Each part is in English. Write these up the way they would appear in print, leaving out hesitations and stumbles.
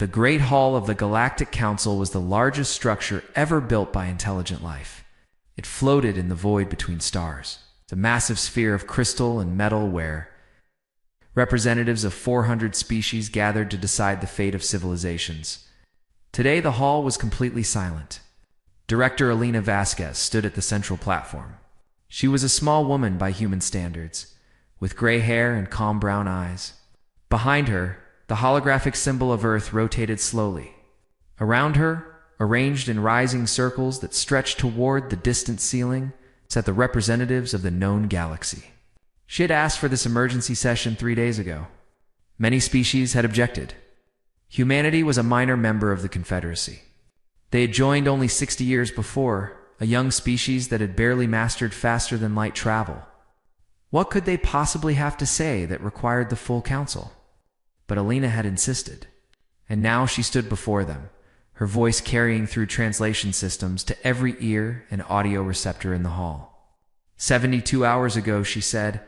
The Great Hall of the Galactic Council was the largest structure ever built by intelligent life. It floated in the void between stars, a massive sphere of crystal and metal where representatives of 400 species gathered to decide the fate of civilizations. Today, the hall was completely silent. Director Elena Vasquez stood at the central platform. She was a small woman by human standards, with gray hair and calm brown eyes. Behind her, the holographic symbol of Earth rotated slowly. Around her, arranged in rising circles that stretched toward the distant ceiling, sat the representatives of the known galaxy. She had asked for this emergency session 3 days ago. Many species had objected. Humanity was a minor member of the Confederacy. They had joined only 60 years before, a young species that had barely mastered faster-than-light travel. What could they possibly have to say that required the full council? But Elena had insisted, and now she stood before them, her voice carrying through translation systems to every ear and audio receptor in the hall. 72 hours ago, she said,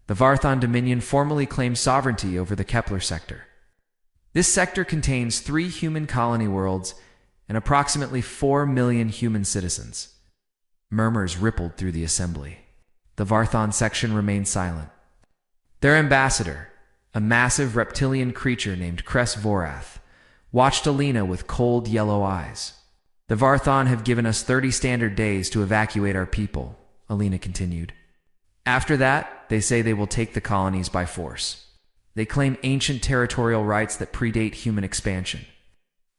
the Varthon Dominion formally claimed sovereignty over the Kepler sector. This sector contains 3 human colony worlds and approximately 4 million human citizens. Murmurs rippled through the assembly. The Varthon section remained silent. Their ambassador, a massive reptilian creature named Cress Vorath, watched Elena with cold yellow eyes. The Varthon have given us 30 standard days to evacuate our people, Elena continued. After that, they say they will take the colonies by force. They claim ancient territorial rights that predate human expansion.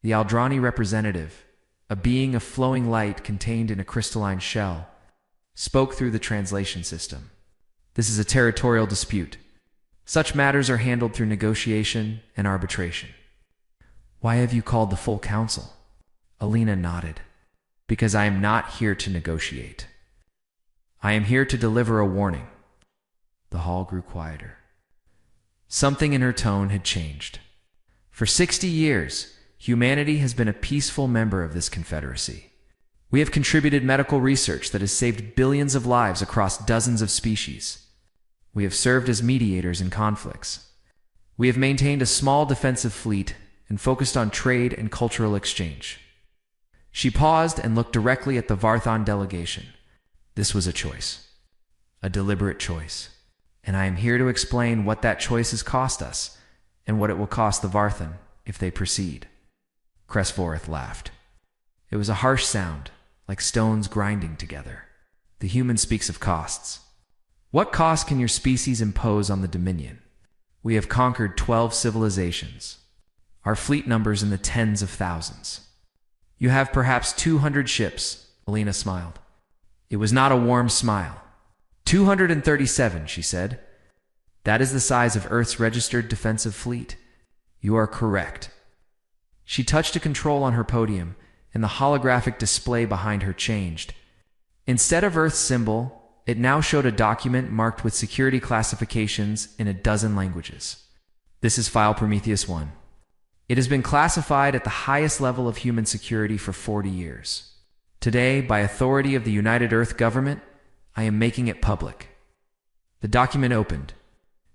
The Aldrani representative, a being of flowing light contained in a crystalline shell, spoke through the translation system. This is a territorial dispute. Such matters are handled through negotiation and arbitration. Why have you called the full council? Elena nodded. Because I am not here to negotiate. I am here to deliver a warning. The hall grew quieter. Something in her tone had changed. For 60 years, humanity has been a peaceful member of this confederacy. We have contributed medical research that has saved billions of lives across dozens of species. We have served as mediators in conflicts. We have maintained a small defensive fleet and focused on trade and cultural exchange. She paused and looked directly at the Varthon delegation. This was a choice. A deliberate choice. And I am here to explain what that choice has cost us and what it will cost the Varthon if they proceed. Cressforth laughed. It was a harsh sound, like stones grinding together. The human speaks of costs. What cost can your species impose on the Dominion? We have conquered 12 civilizations. Our fleet numbers in the tens of thousands. You have perhaps 200 ships, Elena smiled. It was not a warm smile. 237, she said. That is the size of Earth's registered defensive fleet. You are correct. She touched a control on her podium, and the holographic display behind her changed. Instead of Earth's symbol, it now showed a document marked with security classifications in a dozen languages. This is File Prometheus 1. It has been classified at the highest level of human security for 40 years. Today, by authority of the United Earth government, I am making it public. The document opened.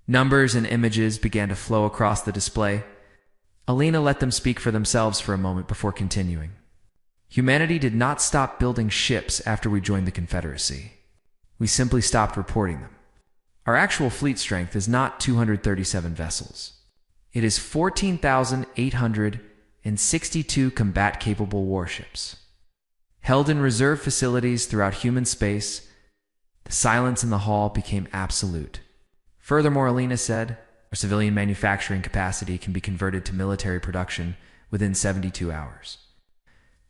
Numbers and images began to flow across the display. Elena let them speak for themselves for a moment before continuing. Humanity did not stop building ships after we joined the Confederacy. We simply stopped reporting them. Our actual fleet strength is not 237 vessels. It is 14,862 combat-capable warships. Held in reserve facilities throughout human space, the silence in the hall became absolute. Furthermore, Elena said, our civilian manufacturing capacity can be converted to military production within 72 hours.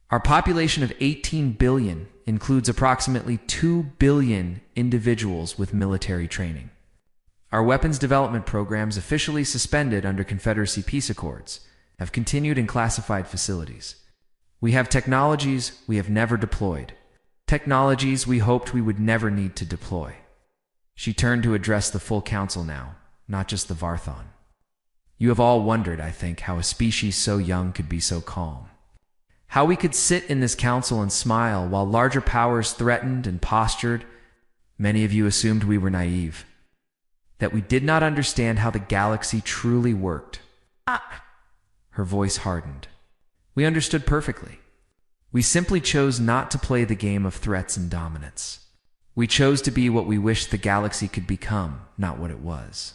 Our population of 18 billion includes approximately 2 billion individuals with military training. Our weapons development programs, officially suspended under Confederacy peace accords, have continued in classified facilities. We have technologies we have never deployed, technologies we hoped we would never need to deploy. She turned to address the full council now, not just the Varthon. You have all wondered, I think, how a species so young could be so calm. How we could sit in this council and smile while larger powers threatened and postured. Many of you assumed we were naive, that we did not understand how the galaxy truly worked. Her voice hardened. We understood perfectly. We simply chose not to play the game of threats and dominance. We chose to be what we wished the galaxy could become, not what it was.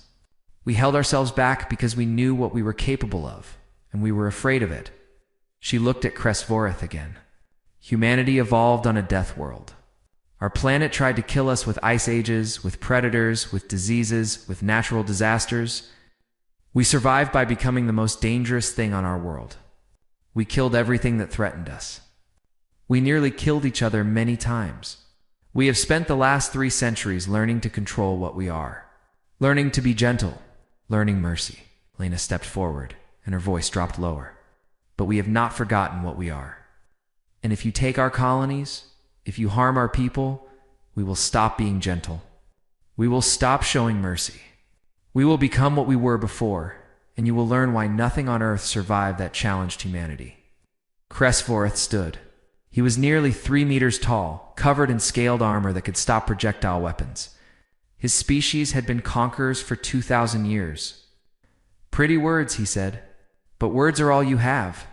We held ourselves back because we knew what we were capable of, and we were afraid of it. She looked at Kresvoreth again. Humanity evolved on a death world. Our planet tried to kill us with ice ages, with predators, with diseases, with natural disasters. We survived by becoming the most dangerous thing on our world. We killed everything that threatened us. We nearly killed each other many times. We have spent the last 3 centuries learning to control what we are. Learning to be gentle. Learning mercy. Lena stepped forward, and her voice dropped lower. But we have not forgotten what we are. And if you take our colonies, if you harm our people, we will stop being gentle. We will stop showing mercy. We will become what we were before, and you will learn why nothing on Earth survived that challenged humanity. Kresvoreth stood. He was nearly 3 meters tall, covered in scaled armor that could stop projectile weapons. His species had been conquerors for 2,000 years. Pretty words, he said, but words are all you have.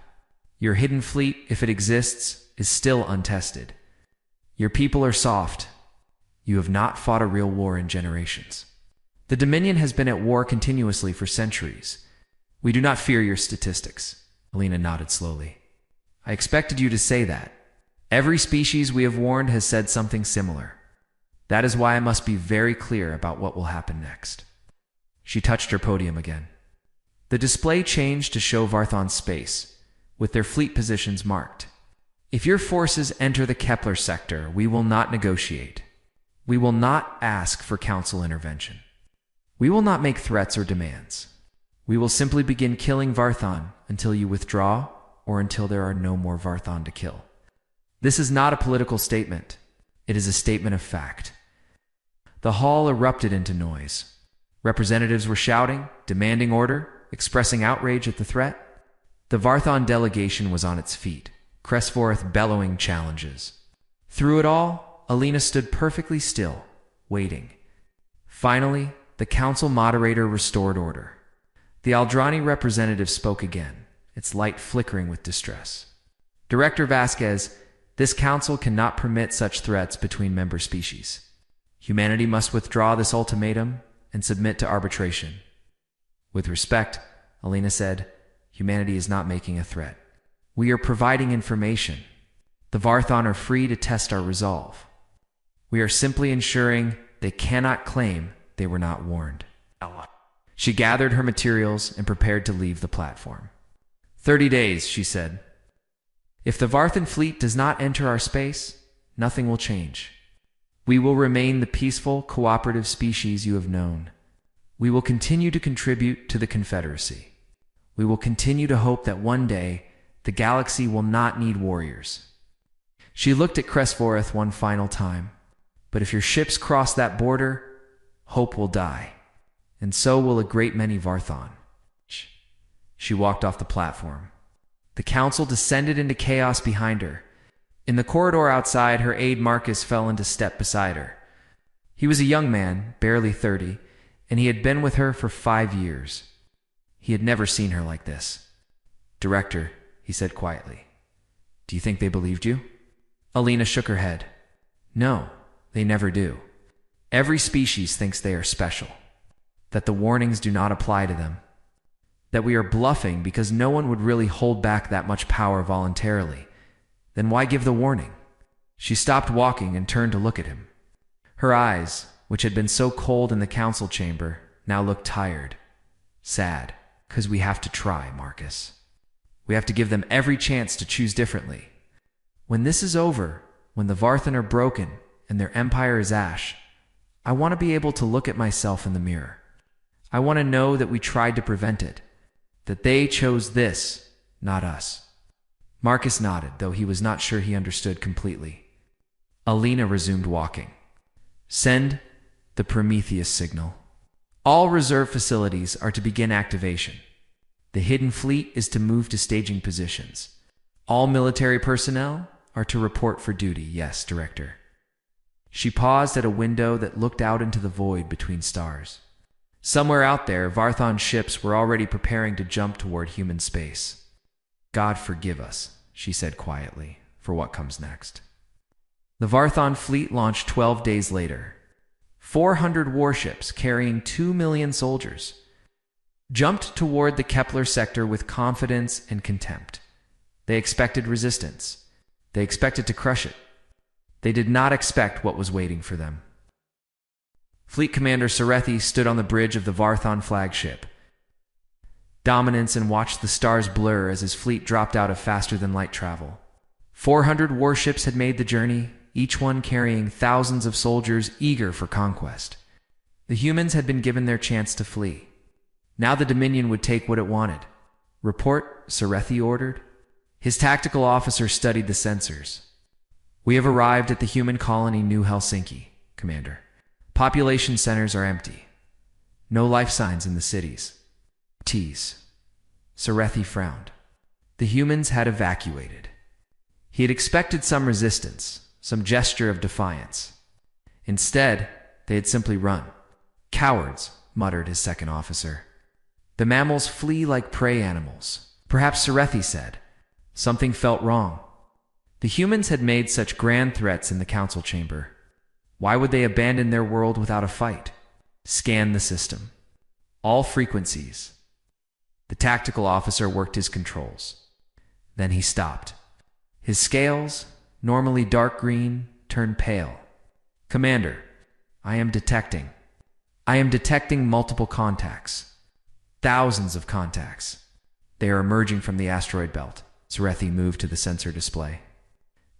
Your hidden fleet, if it exists, is still untested. Your people are soft. You have not fought a real war in generations. The Dominion has been at war continuously for centuries. We do not fear your statistics. Alina nodded slowly. I expected you to say that. Every species we have warned has said something similar. That is why I must be very clear about what will happen next. She touched her podium again. The display changed to show Varthon's space, with their fleet positions marked. If your forces enter the Kepler sector, we will not negotiate. We will not ask for council intervention. We will not make threats or demands. We will simply begin killing Varthon until you withdraw or until there are no more Varthon to kill. This is not a political statement. It is a statement of fact. The hall erupted into noise. Representatives were shouting, demanding order, expressing outrage at the threat. The Varthon delegation was on its feet, Kresvoreth bellowing challenges. Through it all, Alina stood perfectly still, waiting. Finally, the council moderator restored order. The Aldrani representative spoke again, its light flickering with distress. Director Vasquez, this council cannot permit such threats between member species. Humanity must withdraw this ultimatum and submit to arbitration. With respect, Alina said, humanity is not making a threat. We are providing information. The Varthon are free to test our resolve. We are simply ensuring they cannot claim they were not warned. She gathered her materials and prepared to leave the platform. 30 days, she said. If the Varthon fleet does not enter our space, nothing will change. We will remain the peaceful, cooperative species you have known. We will continue to contribute to the Confederacy. We will continue to hope that one day the galaxy will not need warriors. She looked at Kresvoreth one final time. But if your ships cross that border, hope will die. And so will a great many Varthon. She walked off the platform. The council descended into chaos behind her. In the corridor outside, her aide Marcus fell into step beside her. He was a young man, barely 30, and he had been with her for 5 years. He had never seen her like this. Director, he said quietly, do you think they believed you? Alina shook her head. No, they never do. Every species thinks they are special, that the warnings do not apply to them, that we are bluffing because no one would really hold back that much power voluntarily. Then why give the warning? She stopped walking and turned to look at him. Her eyes, which had been so cold in the council chamber, now looked tired, sad, because we have to try, Marcus. We have to give them every chance to choose differently. When this is over, when the Varthon are broken and their empire is ash, I want to be able to look at myself in the mirror. I want to know that we tried to prevent it, that they chose this, not us. Marcus nodded, though he was not sure he understood completely. Alina resumed walking. Send the Prometheus signal. All reserve facilities are to begin activation. The hidden fleet is to move to staging positions. All military personnel are to report for duty, yes, Director. She paused at a window that looked out into the void between stars. Somewhere out there, Varthon ships were already preparing to jump toward human space. God forgive us, she said quietly, for what comes next. The Varthon fleet launched 12 days later. 400 warships carrying 2 million soldiers jumped toward the Kepler sector with confidence and contempt. They expected resistance. They expected to crush it. They did not expect what was waiting for them. Fleet Commander scifi stood on the bridge of the Varthon flagship dominance and watched the stars blur as his fleet dropped out of faster-than-light travel. 400 warships had made the journey, each one carrying thousands of soldiers eager for conquest. The humans had been given their chance to flee. Now the Dominion would take what it wanted. Report, scifi ordered. His tactical officer studied the sensors. We have arrived at the human colony New Helsinki, Commander. Population centers are empty. No life signs in the cities. Scifi frowned. The humans had evacuated. He had expected some resistance, some gesture of defiance. Instead, they had simply run. Cowards, muttered his second officer. The mammals flee like prey animals. Perhaps scifi said. Something felt wrong. The humans had made such grand threats in the council chamber. Why would they abandon their world without a fight? Scan the system. All frequencies. The tactical officer worked his controls. Then he stopped. His scales, normally dark green, turned pale. Commander, I am detecting multiple contacts. Thousands of contacts. They are emerging from the asteroid belt. scifi moved to the sensor display.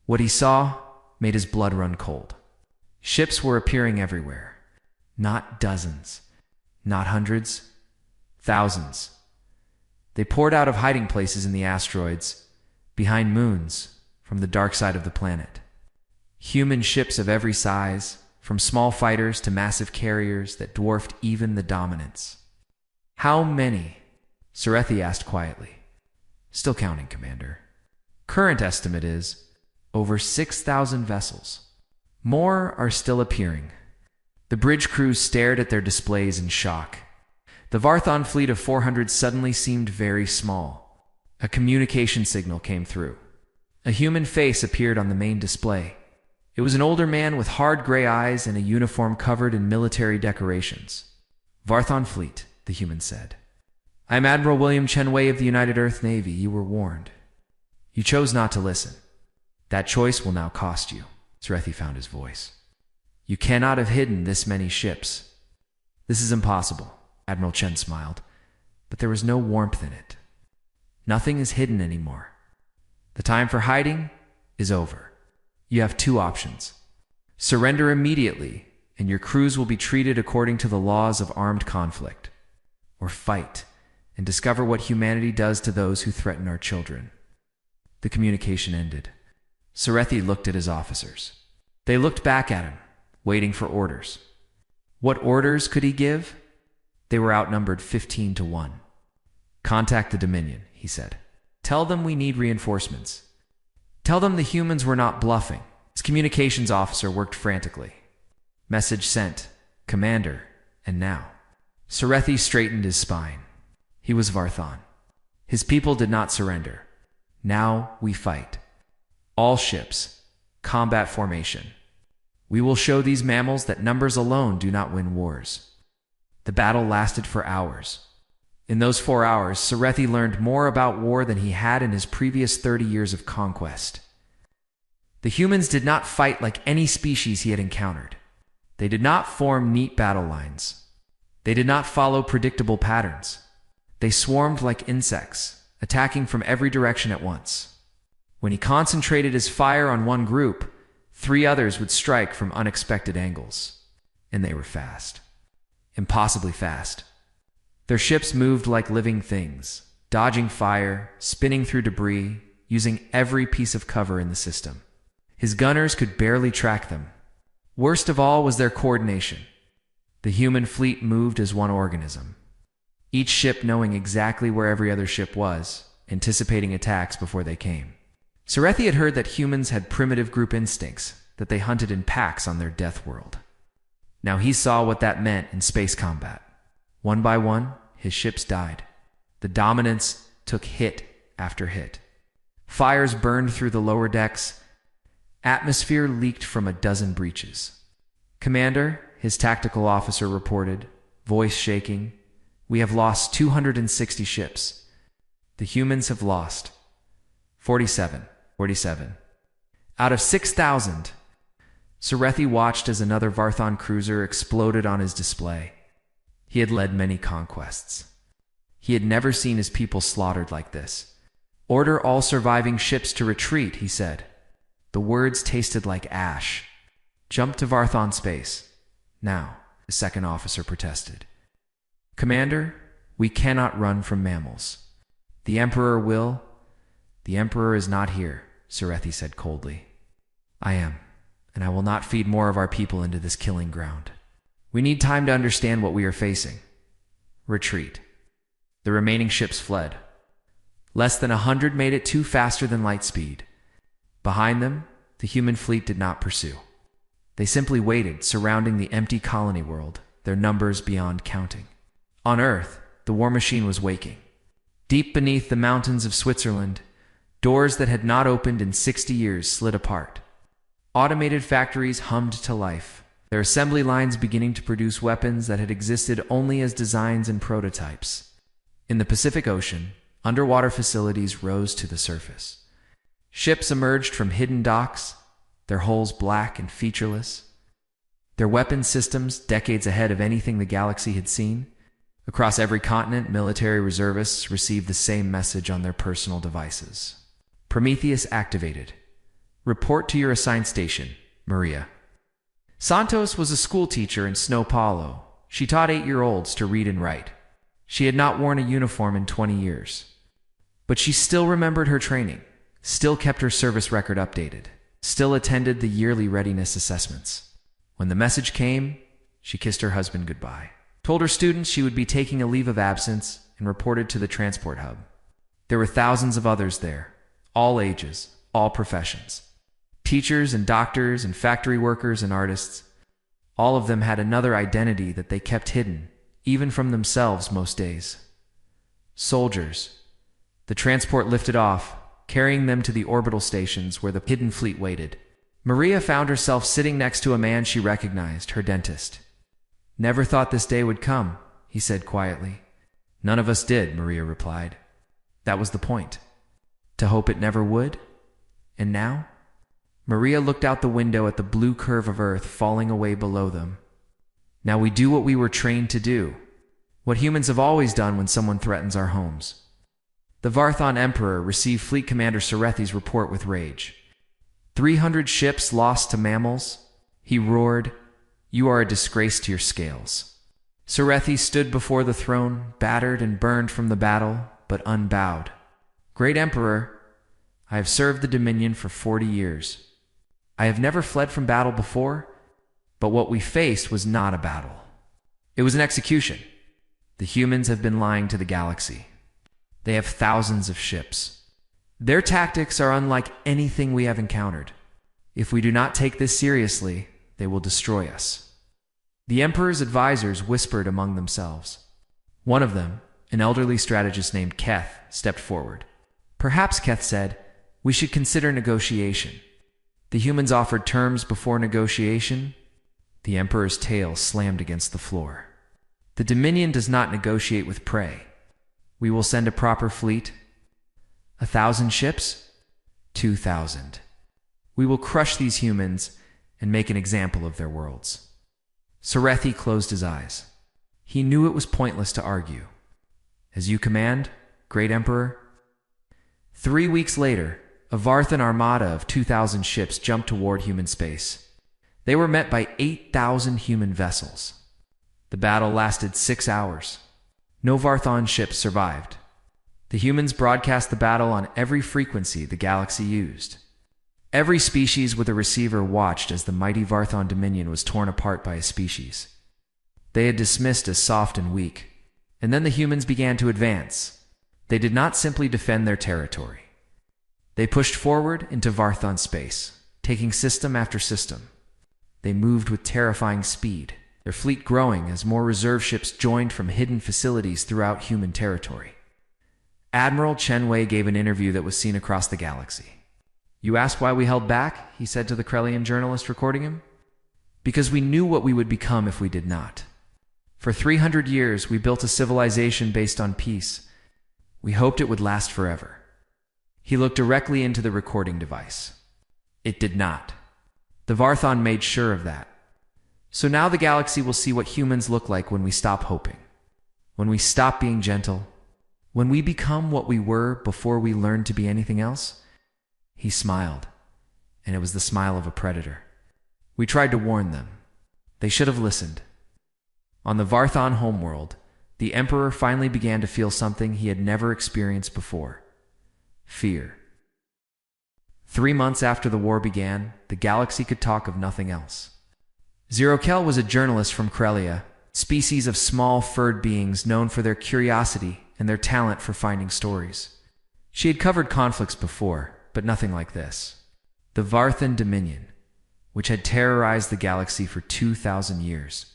What he saw made his blood run cold. Ships were appearing everywhere. Not dozens. Not hundreds. Thousands. They poured out of hiding places in the asteroids, behind moons, from the dark side of the planet. Human ships of every size, from small fighters to massive carriers that dwarfed even the Dominants. How many? scifi asked quietly. Still counting, Commander. Current estimate is over 6,000 vessels. More are still appearing. The bridge crews stared at their displays in shock. The Varthon fleet of 400 suddenly seemed very small. A communication signal came through. A human face appeared on the main display. It was an older man with hard gray eyes and a uniform covered in military decorations. Varthon fleet, the human said. I am Admiral William Chenway of the United Earth Navy. You were warned. You chose not to listen. That choice will now cost you. scifi found his voice. You cannot have hidden this many ships. This is impossible. Admiral Chen smiled, but there was no warmth in it. Nothing is hidden anymore. The time for hiding is over. You have two options. Surrender immediately, and your crews will be treated according to the laws of armed conflict. Or fight, and discover what humanity does to those who threaten our children. The communication ended. scifi looked at his officers. They looked back at him, waiting for orders. What orders could he give? They were outnumbered 15-1. Contact the Dominion, he said. Tell them we need reinforcements. Tell them the humans were not bluffing. His communications officer worked frantically. Message sent. Commander. And now. scifi straightened his spine. He was Varthon. His people did not surrender. Now we fight. All ships. Combat formation. We will show these mammals that numbers alone do not win wars. The battle lasted for hours. In those 4 hours, scifi learned more about war than he had in his previous 30 years of conquest. The humans did not fight like any species he had encountered. They did not form neat battle lines. They did not follow predictable patterns. They swarmed like insects, attacking from every direction at once. When he concentrated his fire on one group, 3 others would strike from unexpected angles. And they were fast. Impossibly fast. Their ships moved like living things, dodging fire, spinning through debris, using every piece of cover in the system. His gunners could barely track them. Worst of all was their coordination. The human fleet moved as one organism. Each ship knowing exactly where every other ship was, anticipating attacks before they came. scifi had heard that humans had primitive group instincts, that they hunted in packs on their death world. Now he saw what that meant in space combat. One by one, his ships died. The Dominants took hit after hit. Fires burned through the lower decks. Atmosphere leaked from a dozen breaches. "Commander," his tactical officer reported, voice shaking, "we have lost 260 ships. The humans have lost 47. Out of 6,000. Scifi watched as another Varthon cruiser exploded on his display. He had led many conquests. He had never seen his people slaughtered like this. "Order all surviving ships to retreat," he said. The words tasted like ash. "Jump to Varthon space. Now," the second officer protested. "Commander, we cannot run from mammals. The Emperor will." "The Emperor is not here," Scifi said coldly. "I am, and I will not feed more of our people into this killing ground. We need time to understand what we are facing. Retreat." The remaining ships fled. Less than 100 made it too faster than light speed. Behind them, the human fleet did not pursue. They simply waited, surrounding the empty colony world, their numbers beyond counting. On Earth, the war machine was waking. Deep beneath the mountains of Switzerland, doors that had not opened in 60 years slid apart. Automated factories hummed to life, their assembly lines beginning to produce weapons that had existed only as designs and prototypes. In the Pacific Ocean, underwater facilities rose to the surface. Ships emerged from hidden docks, their hulls black and featureless. Their weapon systems decades ahead of anything the galaxy had seen. Across every continent, military reservists received the same message on their personal devices. "Prometheus activated. Report to your assigned station, Maria." Santos was a school teacher in São Paulo. She taught 8-year-olds to read and write. She had not worn a uniform in 20 years. But she still remembered her training, still kept her service record updated, still attended the yearly readiness assessments. When the message came, she kissed her husband goodbye, told her students she would be taking a leave of absence, and reported to the transport hub. There were thousands of others there, all ages, all professions. Teachers and doctors and factory workers and artists. All of them had another identity that they kept hidden, even from themselves most days. Soldiers. The transport lifted off, carrying them to the orbital stations where the hidden fleet waited. Maria found herself sitting next to a man she recognized, her dentist. "Never thought this day would come," he said quietly. "None of us did," Maria replied. "That was the point. To hope it never would? And now?" Maria looked out the window at the blue curve of Earth falling away below them. "Now we do what we were trained to do, what humans have always done when someone threatens our homes." The Varthon Emperor received Fleet Commander Scifi's report with rage. 300 ships lost to mammals? He roared. "You are a disgrace to your scales." Scifi stood before the throne, battered and burned from the battle, but unbowed. "Great Emperor, I have served the Dominion for 40 years. I have never fled from battle before, but what we faced was not a battle. It was an execution. The humans have been lying to the galaxy. They have thousands of ships. Their tactics are unlike anything we have encountered. If we do not take this seriously, they will destroy us." The Emperor's advisors whispered among themselves. One of them, an elderly strategist named Keth, stepped forward. "Perhaps," Keth said, "we should consider negotiation." The humans offered terms before negotiation. The Emperor's tail slammed against the floor. "The Dominion does not negotiate with prey. We will send a proper fleet. 1,000 ships? 2,000. We will crush these humans and make an example of their worlds." Scifi closed his eyes. He knew it was pointless to argue. "As you command, Great Emperor." 3 weeks later, a Varthan armada of 2,000 ships jumped toward human space. They were met by 8,000 human vessels. The battle lasted 6 hours. No Varthon ships survived. The humans broadcast the battle on every frequency the galaxy used. Every species with a receiver watched as the mighty Varthon Dominion was torn apart by a species they had dismissed as soft and weak. And then the humans began to advance. They did not simply defend their territory. They pushed forward into Varthon space, taking system after system. They moved with terrifying speed, their fleet growing as more reserve ships joined from hidden facilities throughout human territory. Admiral Chen Wei gave an interview that was seen across the galaxy. "You asked why we held back," he said to the Krellian journalist recording him. "Because we knew what we would become if we did not. For 300 years, we built a civilization based on peace. We hoped it would last forever." He looked directly into the recording device. It did not. The Varthon made sure of that. So now the galaxy will see what humans look like when we stop hoping, when we stop being gentle, when we become what we were before we learned to be anything else. He smiled, and it was the smile of a predator. "We tried to warn them. They should have listened." On the Varthon homeworld, the Emperor finally began to feel something he had never experienced before: fear. 3 months after the war began, the galaxy could talk of nothing else. Zerokel was a journalist from Corellia, species of small furred beings known for their curiosity and their talent for finding stories. She had covered conflicts before, but nothing like this. The Varthan Dominion, which had terrorized the galaxy for 2,000 years,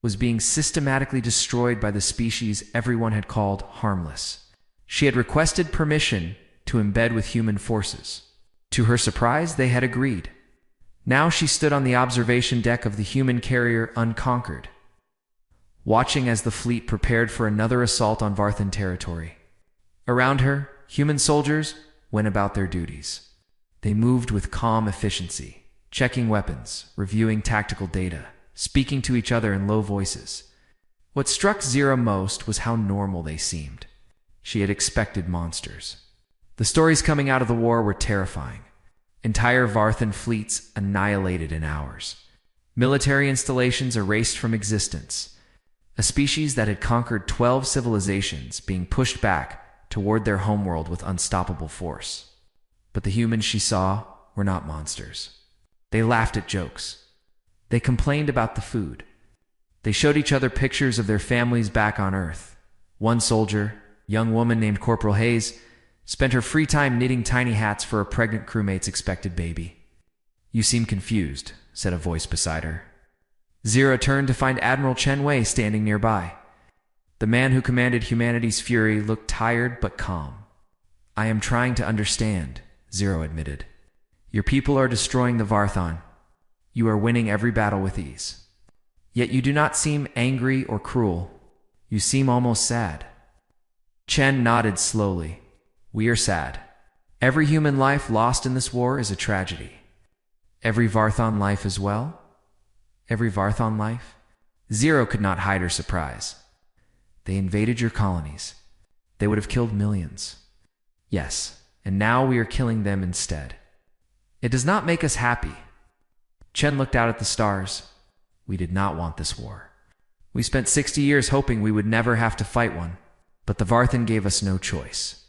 was being systematically destroyed by the species everyone had called harmless. She had requested permission to embed with human forces. To her surprise, they had agreed. Now she stood on the observation deck of the human carrier Unconquered, watching as the fleet prepared for another assault on Varthan territory. Around her, human soldiers went about their duties. They moved with calm efficiency, checking weapons, reviewing tactical data, speaking to each other in low voices. What struck Zero most was how normal they seemed. She had expected monsters. The stories coming out of the war were terrifying. Entire Varthan fleets annihilated in hours. Military installations erased from existence. A species that had conquered 12 civilizations being pushed back toward their homeworld with unstoppable force. But the humans she saw were not monsters. They laughed at jokes. They complained about the food. They showed each other pictures of their families back on Earth. One soldier, young woman named Corporal Hayes, spent her free time knitting tiny hats for a pregnant crewmate's expected baby. "You seem confused," said a voice beside her. Zero turned to find Admiral Chen Wei standing nearby. The man who commanded humanity's fury looked tired but calm. "I am trying to understand," Zero admitted. "Your people are destroying the Varthon. You are winning every battle with ease. Yet you do not seem angry or cruel. You seem almost sad." Chen nodded slowly. "We are sad. Every human life lost in this war is a tragedy. Every Varthon life as well? Every Varthon life?" Zero could not hide her surprise. "They invaded your colonies. They would have killed millions." "Yes, and now we are killing them instead. It does not make us happy." Chen looked out at the stars. "We did not want this war. We spent 60 years hoping we would never have to fight one, but the Varthan gave us no choice.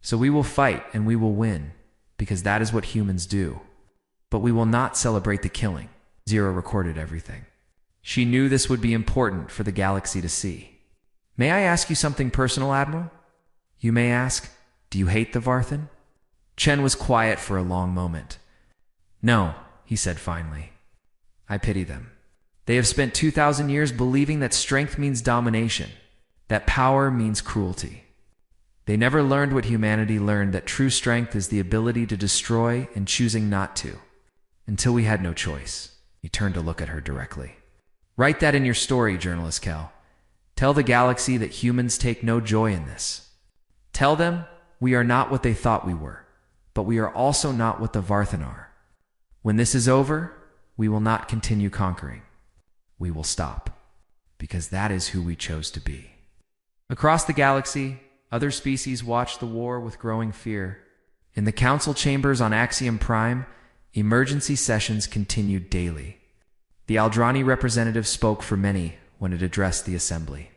So we will fight and we will win, because that is what humans do. But we will not celebrate the killing." Zero recorded everything. She knew this would be important for the galaxy to see. "May I ask you something personal, Admiral?" You may ask, "Do you hate the Varthan?" Chen was quiet for a long moment. "No," he said finally. "I pity them. They have spent 2,000 years believing that strength means domination, that power means cruelty. They never learned what humanity learned, that true strength is the ability to destroy and choosing not to. Until we had no choice." He turned to look at her directly. "Write that in your story, Journalist Kel. Tell the galaxy that humans take no joy in this. Tell them we are not what they thought we were, but we are also not what the Varthan are. When this is over, we will not continue conquering. We will stop, because that is who we chose to be." Across the galaxy, other species watched the war with growing fear. In the council chambers on Axiom Prime, emergency sessions continued daily. The Aldrani representative spoke for many when it addressed the assembly.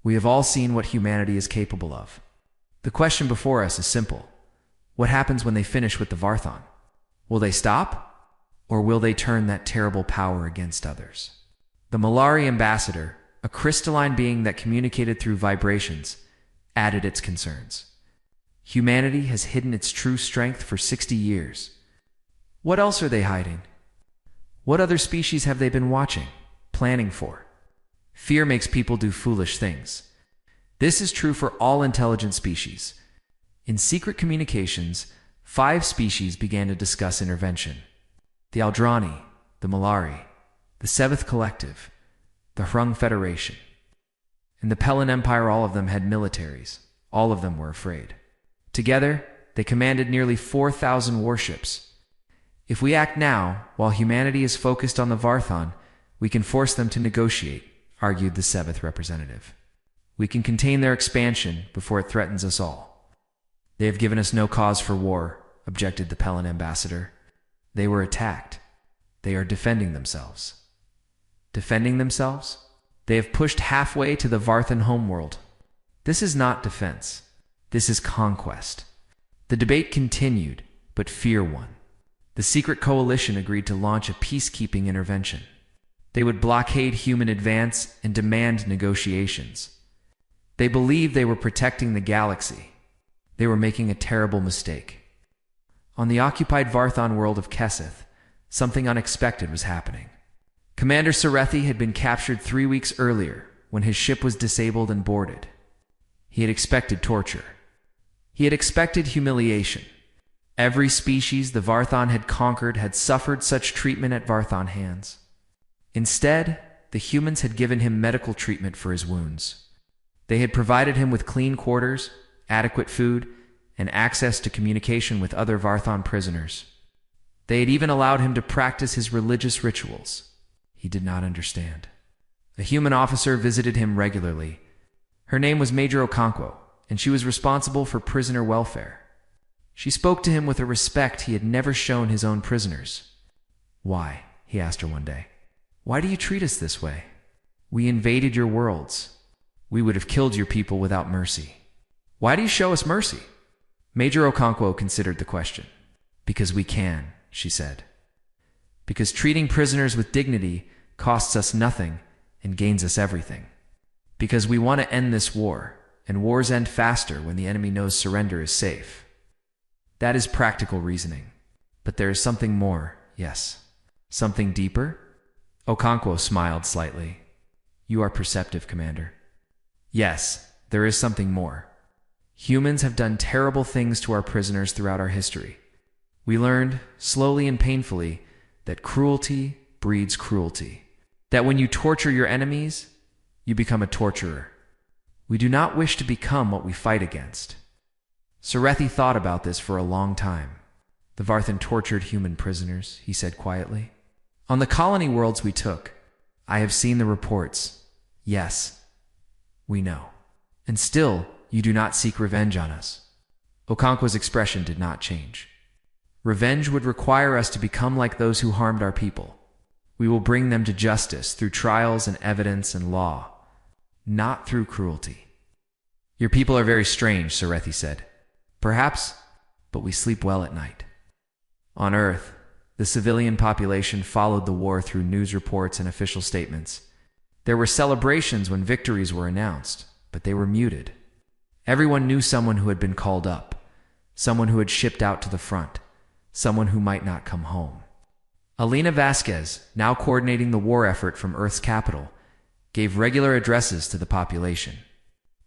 "We have all seen what humanity is capable of. The question before us is simple. What happens when they finish with the Varthon? Will they stop? Or will they turn that terrible power against others?" The Malari ambassador, a crystalline being that communicated through vibrations, added its concerns. "Humanity has hidden its true strength for 60 years. What else are they hiding? What other species have they been watching, planning for? Fear makes people do foolish things. This is true for all intelligent species. In secret communications, 5 species began to discuss intervention: the Aldrani, the Malari, the Seventh Collective, the Hrung Federation. In the Pelan Empire, all of them had militaries. All of them were afraid. Together, they commanded nearly 4,000 warships. If we act now, while humanity is focused on the Varthon, we can force them to negotiate, argued the 7th representative. We can contain their expansion before it threatens us all. They have given us no cause for war, objected the Pelan ambassador. They were attacked. They are defending themselves. Defending themselves? They have pushed halfway to the Varthan homeworld. This is not defense. This is conquest. The debate continued, but fear won. The secret coalition agreed to launch a peacekeeping intervention. They would blockade human advance and demand negotiations. They believed they were protecting the galaxy. They were making a terrible mistake. On the occupied Varthon world of Keseth, something unexpected was happening. Commander Scifi had been captured 3 weeks earlier when his ship was disabled and boarded. He had expected torture. He had expected humiliation. Every species the Varthon had conquered had suffered such treatment at Varthon hands. Instead, the humans had given him medical treatment for his wounds. They had provided him with clean quarters, adequate food, and access to communication with other Varthon prisoners. They had even allowed him to practice his religious rituals. He did not understand. A human officer visited him regularly. Her name was Major Okonkwo, and she was responsible for prisoner welfare. She spoke to him with a respect he had never shown his own prisoners. "Why?" he asked her one day. "Why do you treat us this way? We invaded your worlds. We would have killed your people without mercy. Why do you show us mercy?" Major Okonkwo considered the question. "Because we can," she said. "Because treating prisoners with dignity costs us nothing and gains us everything. Because we want to end this war, and wars end faster when the enemy knows surrender is safe." That is practical reasoning. But there is something more, yes. Something deeper? Okonkwo smiled slightly. "You are perceptive, Commander." "Yes, there is something more. Humans have done terrible things to our prisoners throughout our history. We learned, slowly and painfully, that cruelty breeds cruelty. That when you torture your enemies, you become a torturer. We do not wish to become what we fight against." Scifi thought about this for a long time. "The Varthan tortured human prisoners," he said quietly. "On the colony worlds we took, I have seen the reports. Yes, we know. And still, you do not seek revenge on us." Okonkwo's expression did not change. "Revenge would require us to become like those who harmed our people. We will bring them to justice through trials and evidence and law, not through cruelty." "Your people are very strange," Scifi said. "Perhaps, but we sleep well at night." On Earth, the civilian population followed the war through news reports and official statements. There were celebrations when victories were announced, but they were muted. Everyone knew someone who had been called up, someone who had shipped out to the front, someone who might not come home. Alina Vasquez, now coordinating the war effort from Earth's capital, gave regular addresses to the population.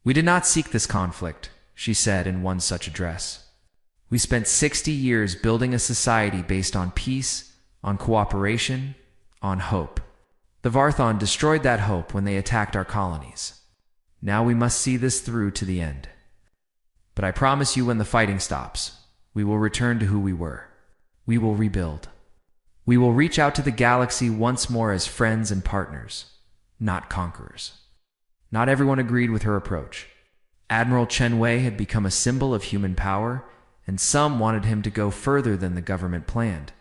"We did not seek this conflict," she said in one such address. "We spent 60 years building a society based on peace, on cooperation, on hope. The Varthon destroyed that hope when they attacked our colonies. Now we must see this through to the end. But I promise you, when the fighting stops, we will return to who we were. We will rebuild. We will reach out to the galaxy once more as friends and partners, not conquerors." Not everyone agreed with her approach. Admiral Chen Wei had become a symbol of human power, and some wanted him to go further than the government planned.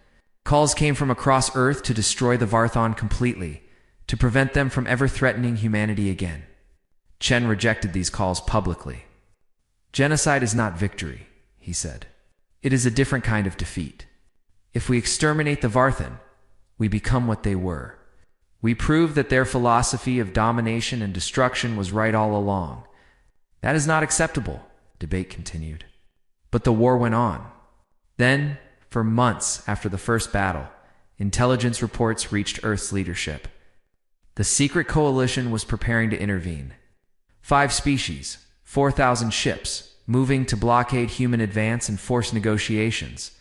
Calls came from across Earth to destroy the Varthon completely, to prevent them from ever threatening humanity again. Chen rejected these calls publicly. "Genocide is not victory," he said. "It is a different kind of defeat. If we exterminate the Varthan, we become what they were. We prove that their philosophy of domination and destruction was right all along. That is not acceptable," debate continued. But the war went on. Then, for months after the first battle, intelligence reports reached Earth's leadership. The secret coalition was preparing to intervene. 5 species, 4,000 ships, moving to blockade human advance and force negotiations.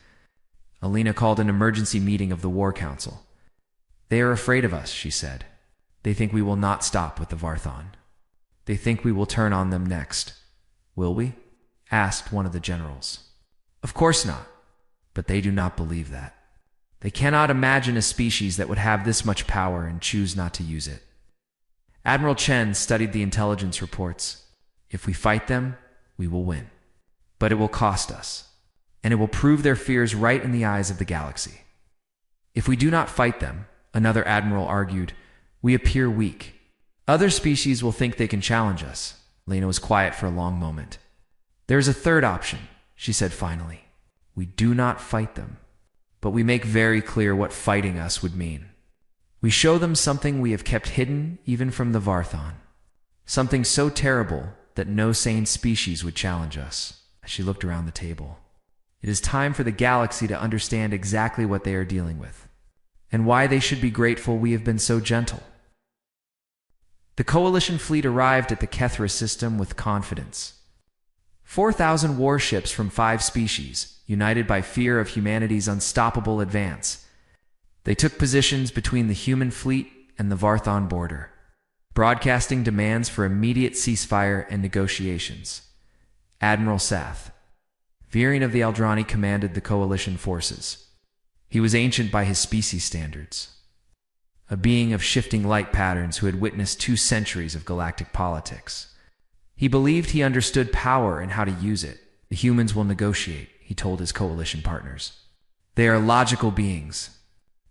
Alina called an emergency meeting of the War Council. They are afraid of us, she said. They think we will not stop with the Varthon. They think we will turn on them next. Will we? Asked one of the generals. Of course not, but they do not believe that. They cannot imagine a species that would have this much power and choose not to use it. Admiral Chen studied the intelligence reports. If we fight them, we will win. But it will cost us, and it will prove their fears right in the eyes of the galaxy. If we do not fight them, another admiral argued, we appear weak. Other species will think they can challenge us. Lena was quiet for a long moment. There is a third option, she said finally. We do not fight them, but we make very clear what fighting us would mean. We show them something we have kept hidden even from the Varthon. Something so terrible that no sane species would challenge us. As she looked around the table. It is time for the galaxy to understand exactly what they are dealing with, and why they should be grateful we have been so gentle. The coalition fleet arrived at the Kethra system with confidence. 4,000 warships from 5 species, united by fear of humanity's unstoppable advance. They took positions between the human fleet and the Varthon border, broadcasting demands for immediate ceasefire and negotiations. Admiral Sath, Virian of the Aldrani, commanded the coalition forces. He was ancient by his species standards, a being of shifting light patterns who had witnessed 2 centuries of galactic politics. He believed he understood power and how to use it. The humans will negotiate, he told his coalition partners. They are logical beings.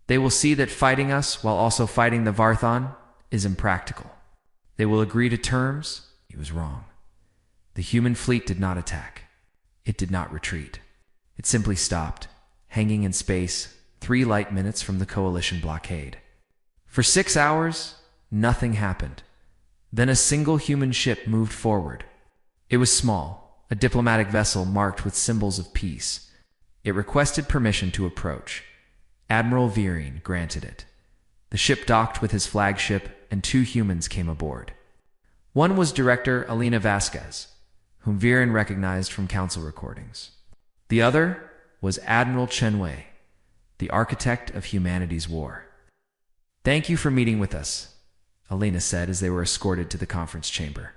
They will see that fighting us while also fighting the Varthon is impractical. They will agree to terms. He was wrong. The human fleet did not attack. It did not retreat. It simply stopped, hanging in space 3 light minutes from the coalition blockade. For 6 hours, nothing happened. Then a single human ship moved forward. It was small, a diplomatic vessel marked with symbols of peace. It requested permission to approach. Admiral Virian granted it. The ship docked with his flagship, and 2 humans came aboard. One was Director Alina Vasquez, whom Virian recognized from council recordings. The other was Admiral Chen Wei, the architect of humanity's war. Thank you for meeting with us, Alina said as they were escorted to the conference chamber.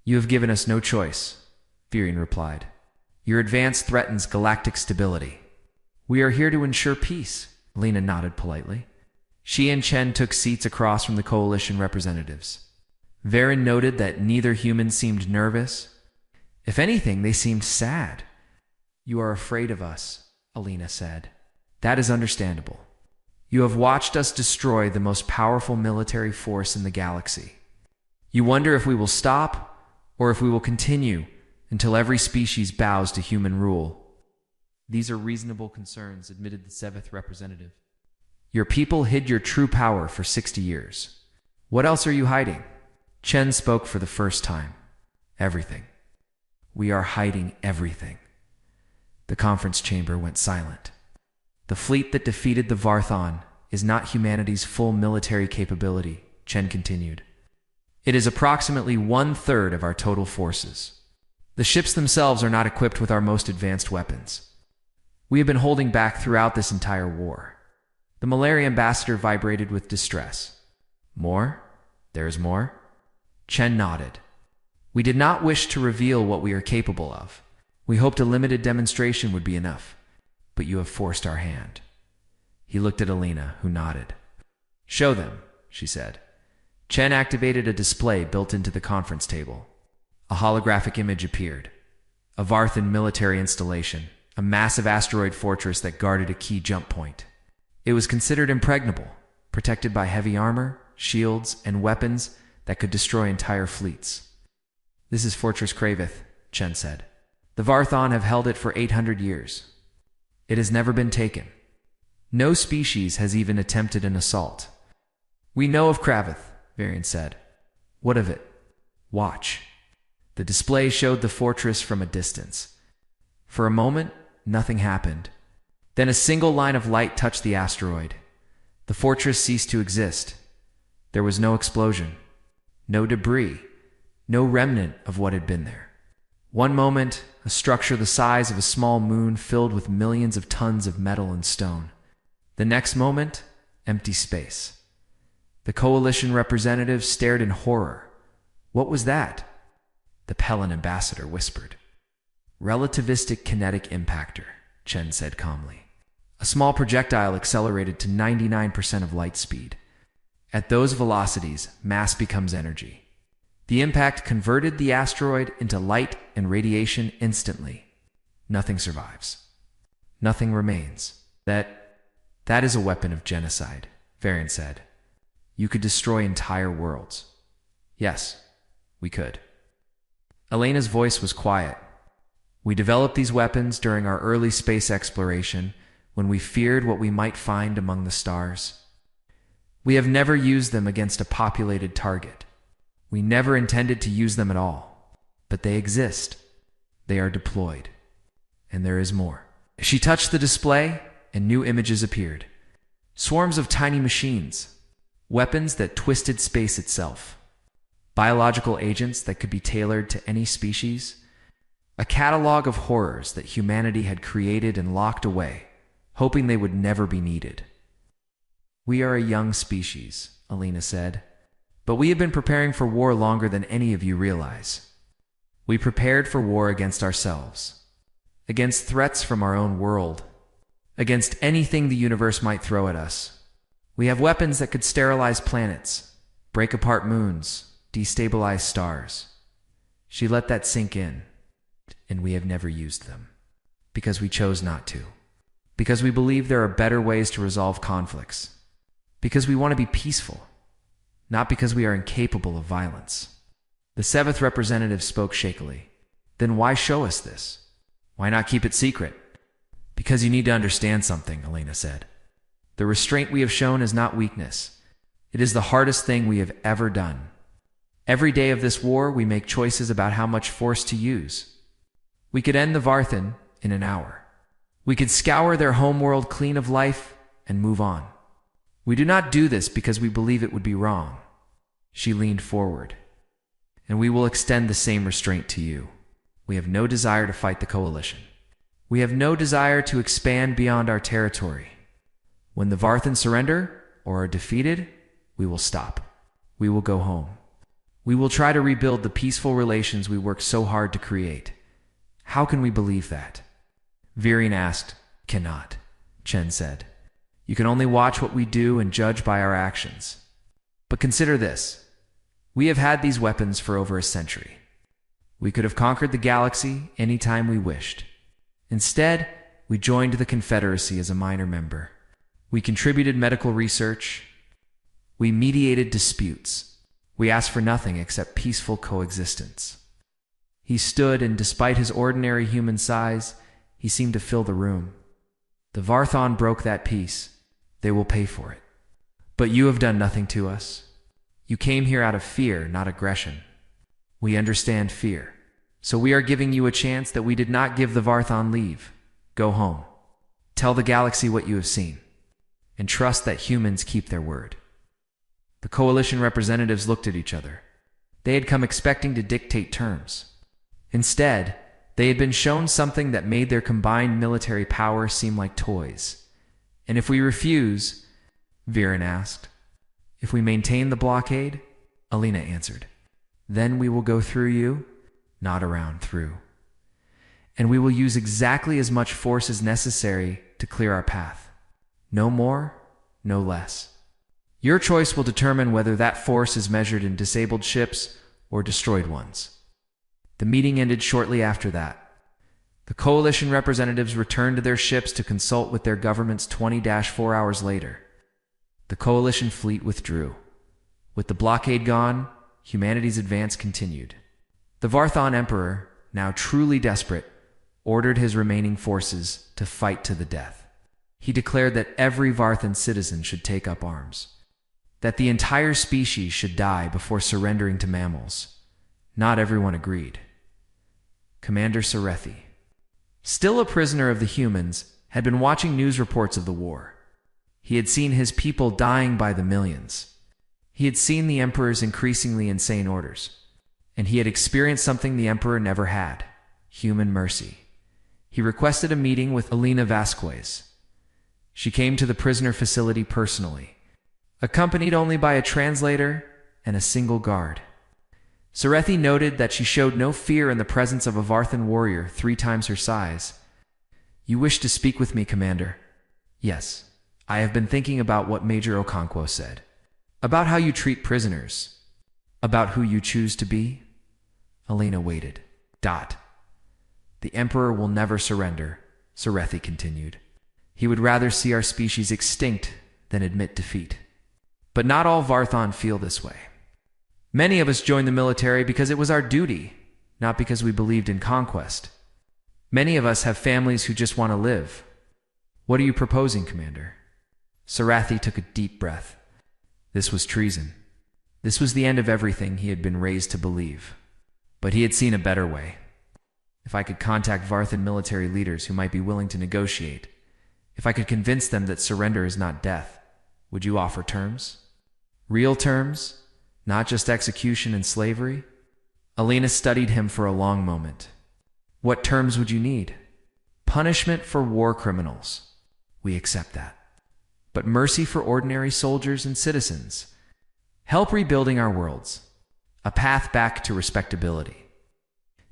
You have given us no choice, Virian replied. Your advance threatens galactic stability. We are here to ensure peace, Alina nodded politely. She and Chen took seats across from the coalition representatives. Virian noted that neither human seemed nervous. If anything, they seemed sad. You are afraid of us, Alina said. That is understandable. You have watched us destroy the most powerful military force in the galaxy. You wonder if we will stop, or if we will continue until every species bows to human rule. These are reasonable concerns, admitted the 7th representative. Your people hid your true power for 60 years. What else are you hiding? Chen spoke for the first time. Everything. We are hiding everything. The conference chamber went silent. The fleet that defeated the Varthon is not humanity's full military capability, Chen continued. It is approximately 1/3 of our total forces. The ships themselves are not equipped with our most advanced weapons. We have been holding back throughout this entire war. The Malaria ambassador vibrated with distress. More? There is more? Chen nodded. We did not wish to reveal what we are capable of. We hoped a limited demonstration would be enough. But you have forced our hand. He looked at Alina, who nodded. Show them, she said. Chen activated a display built into the conference table. A holographic image appeared. A Varthan military installation, a massive asteroid fortress that guarded a key jump point. It was considered impregnable, protected by heavy armor, shields, and weapons that could destroy entire fleets. This is Fortress Kravith, Chen said. The Varthon have held it for 800 years. It has never been taken. No species has even attempted an assault. We know of Kravith, Virian said. What of it? Watch. The display showed the fortress from a distance. For a moment, nothing happened. Then a single line of light touched the asteroid. The fortress ceased to exist. There was no explosion, no debris, no remnant of what had been there. One moment, a structure the size of a small moon filled with millions of tons of metal and stone. The next moment, empty space. The coalition representatives stared in horror. What was that? The Pelin ambassador whispered. Relativistic kinetic impactor, Chen said calmly. A small projectile accelerated to 99% of light speed. At those velocities, mass becomes energy. The impact converted the asteroid into light and radiation instantly. Nothing survives. Nothing remains. That is a weapon of genocide, Varian said. You could destroy entire worlds. Yes, we could. Elena's voice was quiet. We developed these weapons during our early space exploration when we feared what we might find among the stars. We have never used them against a populated target. We never intended to use them at all. But they exist. They are deployed. And there is more. She touched the display, and new images appeared. Swarms of tiny machines. Weapons that twisted space itself. Biological agents that could be tailored to any species. A catalog of horrors that humanity had created and locked away, hoping they would never be needed. We are a young species, Elena said, but we have been preparing for war longer than any of you realize. We prepared for war against ourselves, against threats from our own world, against anything the universe might throw at us. We have weapons that could sterilize planets, break apart moons, destabilize stars. She let that sink in, and we have never used them. Because we chose not to. Because we believe there are better ways to resolve conflicts. Because we want to be peaceful, not because we are incapable of violence. The seventh representative spoke shakily. Then why show us this? Why not keep it secret? Because you need to understand something, Elena said. The restraint we have shown is not weakness. It is the hardest thing we have ever done. Every day of this war, we make choices about how much force to use. We could end the Varthan in an hour. We could scour their homeworld clean of life and move on. We do not do this because we believe it would be wrong. She leaned forward. And we will extend the same restraint to you. We have no desire to fight the coalition. We have no desire to expand beyond our territory. When the Varthan surrender or are defeated, we will stop. We will go home. We will try to rebuild the peaceful relations we worked so hard to create. How can we believe that? Varian asked. Cannot, Chen said. You can only watch what we do and judge by our actions. But consider this. We have had these weapons for over a century. We could have conquered the galaxy any time we wished. Instead, we joined the Confederacy as a minor member. We contributed medical research. We mediated disputes. We asked for nothing except peaceful coexistence. He stood, and despite his ordinary human size, he seemed to fill the room. The Varthan broke that peace. They will pay for it. But you have done nothing to us. You came here out of fear, not aggression. We understand fear. So we are giving you a chance that we did not give the Varthan. Leave. Go home. Tell the galaxy what you have seen. And trust that humans keep their word. The coalition representatives looked at each other. They had come expecting to dictate terms. Instead, they had been shown something that made their combined military power seem like toys. And if we refuse, Viren asked. If we maintain the blockade, Alina answered. Then we will go through you, not around through. And we will use exactly as much force as necessary to clear our path. No more, no less. Your choice will determine whether that force is measured in disabled ships or destroyed ones. The meeting ended shortly after that. The coalition representatives returned to their ships to consult with their governments 20-4 hours later. The coalition fleet withdrew. With the blockade gone, humanity's advance continued. The Varthan Emperor, now truly desperate, ordered his remaining forces to fight to the death. He declared that every Varthan citizen should take up arms. That the entire species should die before surrendering to mammals. Not everyone agreed. Commander Sarethi, still a prisoner of the humans, had been watching news reports of the war. He had seen his people dying by the millions. He had seen the Emperor's increasingly insane orders. and he had experienced something the Emperor never had: human mercy. He requested a meeting with Elena Vasquez. She came to the prisoner facility personally, accompanied only by a translator and a single guard. Scifi noted that she showed no fear in the presence of a Varthan warrior 3 times her size. "You wish to speak with me, Commander?" "Yes. I have been thinking about what Major Okonkwo said. About how you treat prisoners. About who you choose to be." Elena waited. "The Emperor will never surrender," Scifi continued. "He would rather see our species extinct than admit defeat. But not all Varthan feel this way. Many of us joined the military because it was our duty, not because we believed in conquest. Many of us have families who just want to live. What are you proposing, Commander?" Scifi took a deep breath. This was treason. This was the end of everything he had been raised to believe. But he had seen a better way. If I could contact Varthan military leaders who might be willing to negotiate, if I could convince them that surrender is not death, would you offer terms? Real terms? Not just execution and slavery? Elena studied him for a long moment. "What terms would you need?" "Punishment for war criminals. We accept that. But mercy for ordinary soldiers and citizens. Help rebuilding our worlds. A path back to respectability.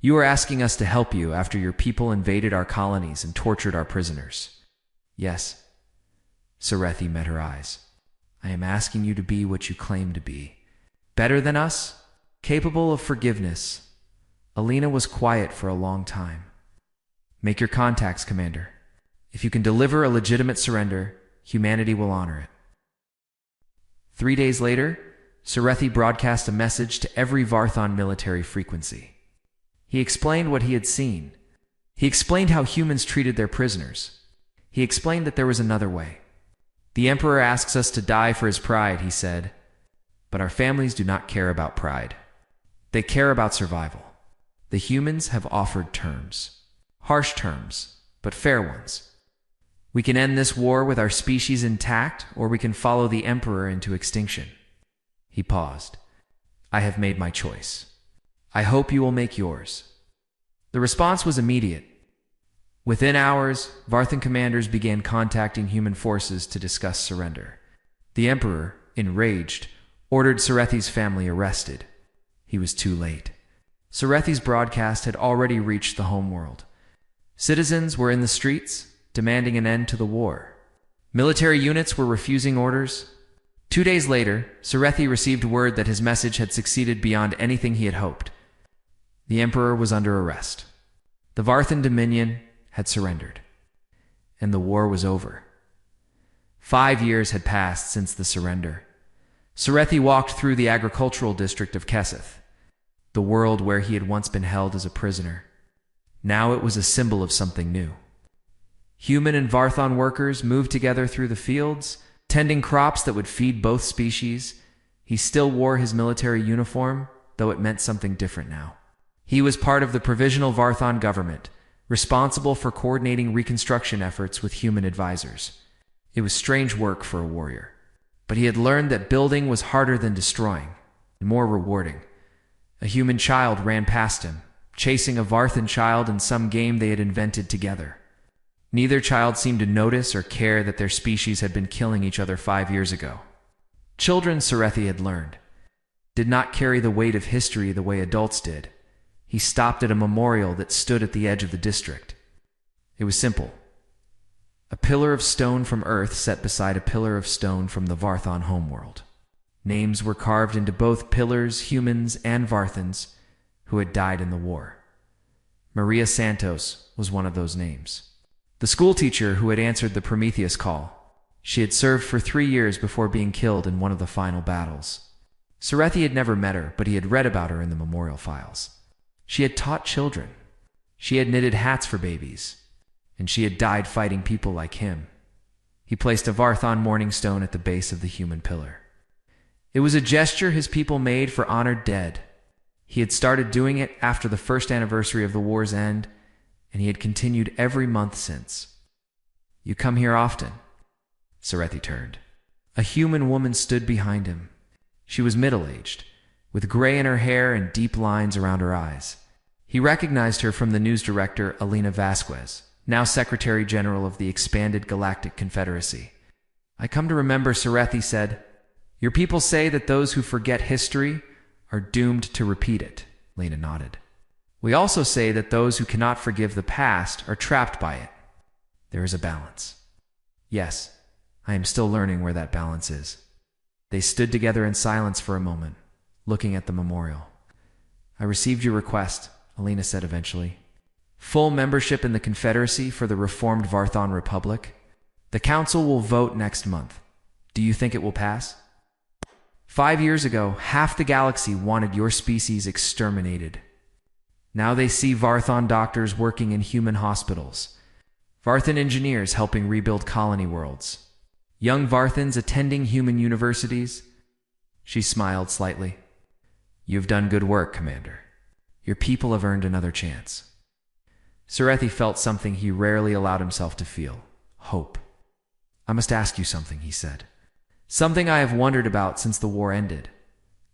You are asking us to help you after your people invaded our colonies and tortured our prisoners." "Yes." Scifi met her eyes. "I am asking you to be what you claim to be. Better than us? Capable of forgiveness." Elena was quiet for a long time. "Make your contacts, Commander. If you can deliver a legitimate surrender, humanity will honor it." 3 days later, Scifi broadcast a message to every Varthan military frequency. He explained what he had seen. He explained how humans treated their prisoners. He explained that there was another way. "The Emperor asks us to die for his pride," he said. "But our families do not care about pride. They care about survival. The humans have offered terms. Harsh terms, but fair ones. We can end this war with our species intact, or we can follow the Emperor into extinction." He paused. "I have made my choice. I hope you will make yours." The response was immediate. Within hours, Varthan commanders began contacting human forces to discuss surrender. The Emperor, enraged, ordered Scifi's family arrested. He was too late. Scifi's broadcast had already reached the homeworld. Citizens were in the streets, demanding an end to the war. Military units were refusing orders. 2 days later, Scifi received word that his message had succeeded beyond anything he had hoped. The Emperor was under arrest. The Varthan Dominion had surrendered. And the war was over. 5 years had passed since the surrender. Scifi walked through the agricultural district of Keseth, the world where he had once been held as a prisoner. Now it was a symbol of something new. Human and Varthan workers moved together through the fields, tending crops that would feed both species. He still wore his military uniform, though it meant something different now. He was part of the provisional Varthan government, responsible for coordinating reconstruction efforts with human advisors. It was strange work for a warrior. But he had learned that building was harder than destroying, and more rewarding. A human child ran past him, chasing a Varthan child in some game they had invented together. Neither child seemed to notice or care that their species had been killing each other 5 years ago. Children, Scifi had learned, did not carry the weight of history the way adults did. He stopped at a memorial that stood at the edge of the district. It was simple. A pillar of stone from Earth set beside a pillar of stone from the Varthan homeworld. Names were carved into both pillars, humans and Varthans who had died in the war. Maria Santos was one of those names. The schoolteacher who had answered the Prometheus call. She had served for 3 years before being killed in one of the final battles. Scifi had never met her, but he had read about her in the memorial files. She had taught children. She had knitted hats for babies. And she had died fighting people like him. He placed a Varthan mourning stone at the base of the human pillar. It was a gesture his people made for honored dead. He had started doing it after the first anniversary of the war's end, and he had continued every month since. "You come here often?" Scifi turned. A human woman stood behind him. She was middle-aged, with gray in her hair and deep lines around her eyes. He recognized her from the news director Elena Vasquez, now Secretary General of the expanded Galactic Confederacy. "I come to remember," Scifi said. "Your people say that those who forget history are doomed to repeat it." Lena nodded. "We also say that those who cannot forgive the past are trapped by it. There is a balance." "Yes, I am still learning where that balance is." They stood together in silence for a moment, looking at the memorial. "I received your request," Elena said eventually. "Full membership in the Confederacy for the reformed Varthon Republic. The Council will vote next month. Do you think it will pass? 5 years ago, half the galaxy wanted your species exterminated. Now they see Varthon doctors working in human hospitals, Varthan engineers helping rebuild colony worlds, young Varthans attending human universities." She smiled slightly. "You've done good work, Commander. Your people have earned another chance." Scifi felt something he rarely allowed himself to feel: hope. "I must ask you something," he said. "Something I have wondered about since the war ended.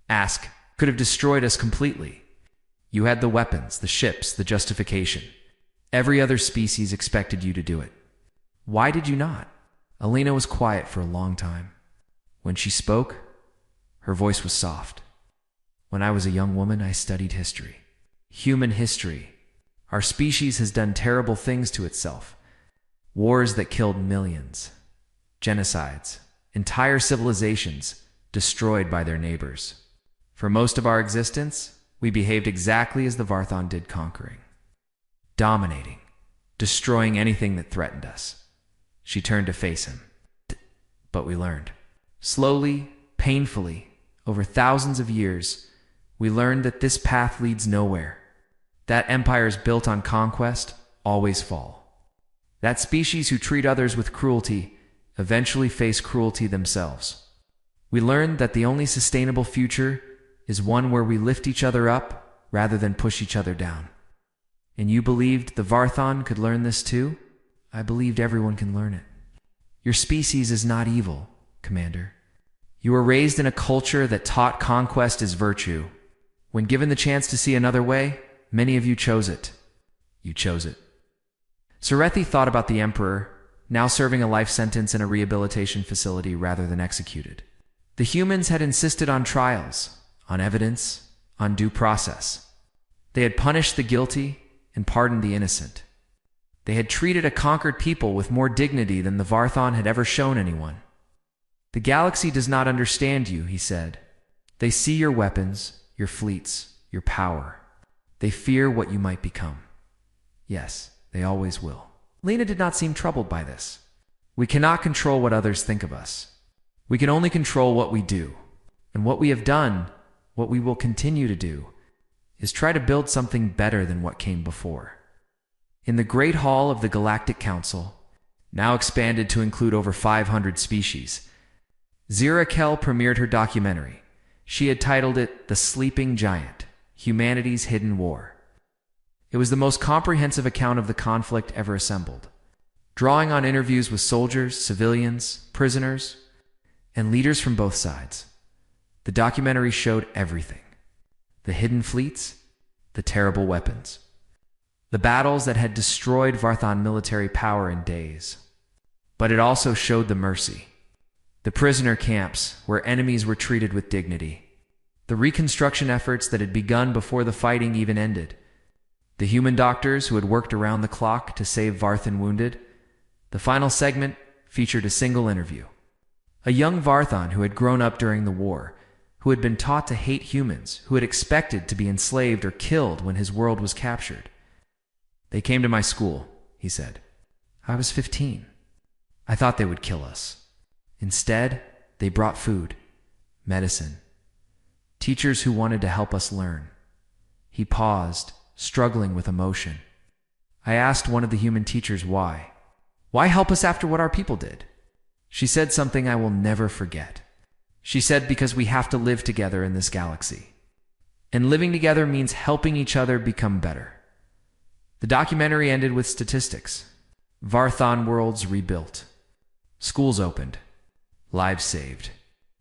Ask could have destroyed us completely. You had the weapons, the ships, the justification. Every other species expected you to do it. Why did you not?" Elena was quiet for a long time. When she spoke, her voice was soft. "When I was a young woman, I studied history. Human history. Our species has done terrible things to itself. Wars that killed millions. Genocides. Entire civilizations destroyed by their neighbors. For most of our existence, we behaved exactly as the Varthon did, conquering, dominating, destroying anything that threatened us." She turned to face him. "But we learned. Slowly, painfully, over thousands of years, we learned that this path leads nowhere. That empires built on conquest always fall. That species who treat others with cruelty eventually face cruelty themselves. We learned that the only sustainable future is one where we lift each other up rather than push each other down. And you believed the Varthon could learn this too? I believed everyone can learn it. Your species is not evil, Commander. You were raised in a culture that taught conquest is virtue. When given the chance to see another way, many of you chose it. You chose it." Scifi thought about the Emperor, now serving a life sentence in a rehabilitation facility rather than executed. The humans had insisted on trials, on evidence, on due process. They had punished the guilty and pardoned the innocent. They had treated a conquered people with more dignity than the Varthon had ever shown anyone. "The galaxy does not understand you," he said. "They see your weapons, your fleets, your power. They fear what you might become. Yes, they always will." Lena did not seem troubled by this. "We cannot control what others think of us. We can only control what we do. And what we have done, what we will continue to do, is try to build something better than what came before." In the Great Hall of the Galactic Council, now expanded to include over 500 species, Zira Kell premiered her documentary. She had titled it The Sleeping Giant: Humanity's Hidden War. It was the most comprehensive account of the conflict ever assembled, drawing on interviews with soldiers, civilians, prisoners, and leaders from both sides. The documentary showed everything: the hidden fleets, the terrible weapons, the battles that had destroyed Varthon military power in days. But it also showed the mercy, the prisoner camps where enemies were treated with dignity, the reconstruction efforts that had begun before the fighting even ended, the human doctors who had worked around the clock to save Varthan wounded. The final segment featured a single interview. A young Varthon who had grown up during the war, who had been taught to hate humans, who had expected to be enslaved or killed when his world was captured. "They came to my school," he said. "I was 15. I thought they would kill us. Instead, they brought food, medicine, teachers who wanted to help us learn." He paused, struggling with emotion. I asked one of the human teachers why. "Why help us after what our people did?" She said something I will never forget. She said, "Because we have to live together in this galaxy. And living together means helping each other become better." The documentary ended with statistics. Varthon worlds rebuilt. Schools opened. Lives saved.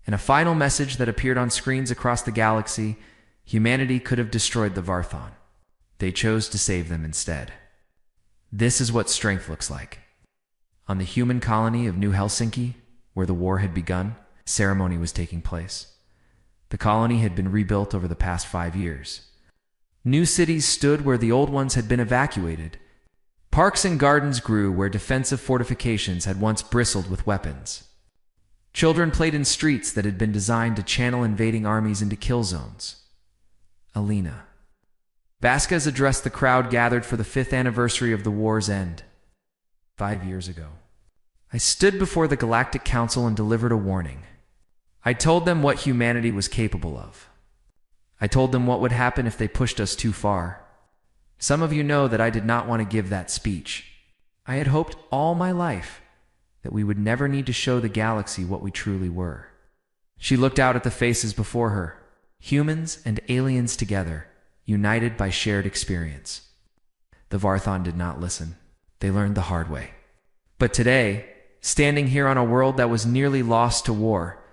In a final message that appeared on screens across the galaxy, humanity could have destroyed the Varthon. They chose to save them instead. This is what strength looks like. On the human colony of New Helsinki, where the war had begun, a ceremony was taking place. The colony had been rebuilt over the past 5 years. New cities stood where the old ones had been evacuated. Parks and gardens grew where defensive fortifications had once bristled with weapons. Children played in streets that had been designed to channel invading armies into kill zones. Alina. Vasquez addressed the crowd gathered for the 5th anniversary of the war's end. 5 years ago, I stood before the Galactic Council and delivered a warning. I told them what humanity was capable of. I told them what would happen if they pushed us too far. Some of you know that I did not want to give that speech. I had hoped all my life that we would never need to show the galaxy what we truly were. She looked out at the faces before her, humans and aliens together, united by shared experience. The Varthon did not listen. They learned the hard way. But today, standing here on a world that was nearly lost to war,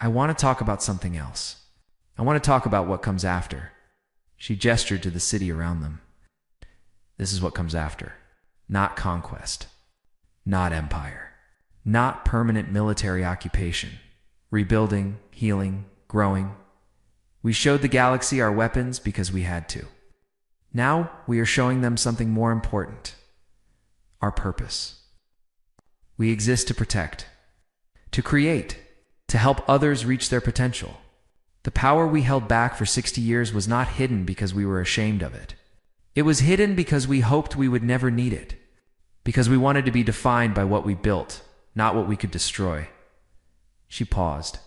I want to talk about something else. I want to talk about what comes after. She gestured to the city around them. This is what comes after. Not conquest. Not empire. Not permanent military occupation. Rebuilding, healing, growing. We showed the galaxy our weapons because we had to. Now we are showing them something more important. Our purpose. We exist to protect, to create, to help others reach their potential. The power we held back for 60 years was not hidden because we were ashamed of it. It was hidden because we hoped we would never need it, because we wanted to be defined by what we built, not what we could destroy. She paused.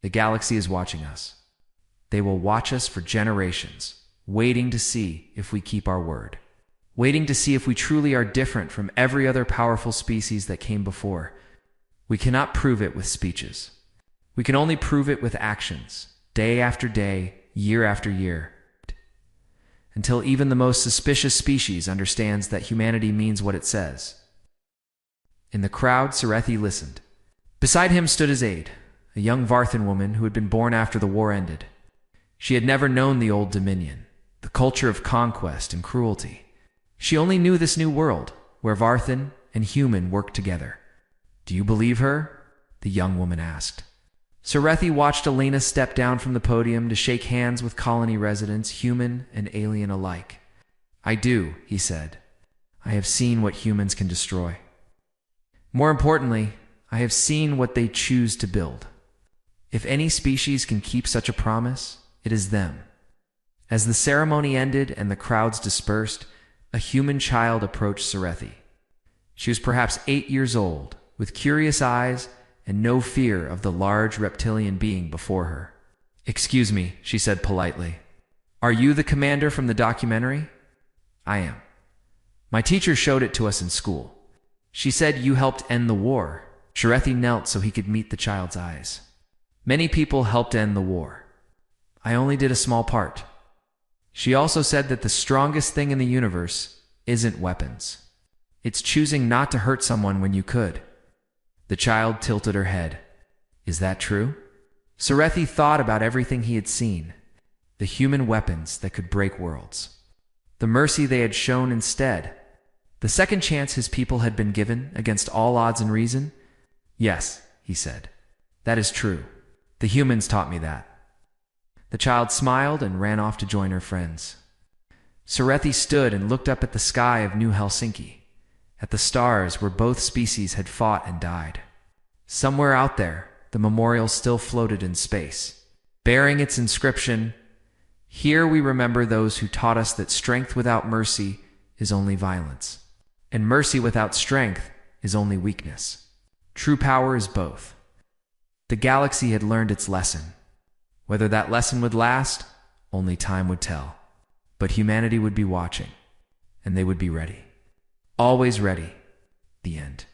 The galaxy is watching us. They will watch us for generations, waiting to see if we keep our word, waiting to see if we truly are different from every other powerful species that came before. We cannot prove it with speeches. We can only prove it with actions, day after day, year after year, until even the most suspicious species understands that humanity means what it says. In the crowd, Scifi listened. Beside him stood his aide, a young Varthan woman who had been born after the war ended. She had never known the old Dominion, the culture of conquest and cruelty. She only knew this new world, where Varthan and human worked together. Do you believe her? The young woman asked. Scifi watched Alina step down from the podium to shake hands with colony residents, human and alien alike. I do, he said. I have seen what humans can destroy. More importantly, I have seen what they choose to build. If any species can keep such a promise, it is them. As the ceremony ended and the crowds dispersed, a human child approached Scifi. She was perhaps 8 years old, with curious eyes and no fear of the large reptilian being before her. Excuse me, she said politely. Are you the commander from the documentary? I am. My teacher showed it to us in school. She said you helped end the war. Scifi knelt so he could meet the child's eyes. Many people helped end the war. I only did a small part. She also said that the strongest thing in the universe isn't weapons. It's choosing not to hurt someone when you could. The child tilted her head. Is that true? Scifi thought about everything he had seen. The human weapons that could break worlds. The mercy they had shown instead. The second chance his people had been given against all odds and reason. Yes, he said. That is true. The humans taught me that. The child smiled and ran off to join her friends. Scifi stood and looked up at the sky of New Helsinki, at the stars where both species had fought and died. Somewhere out there, the memorial still floated in space, bearing its inscription, "Here we remember those who taught us that strength without mercy is only violence, and mercy without strength is only weakness. True power is both." The galaxy had learned its lesson. Whether that lesson would last, only time would tell. But humanity would be watching, and they would be ready. Always ready. The end.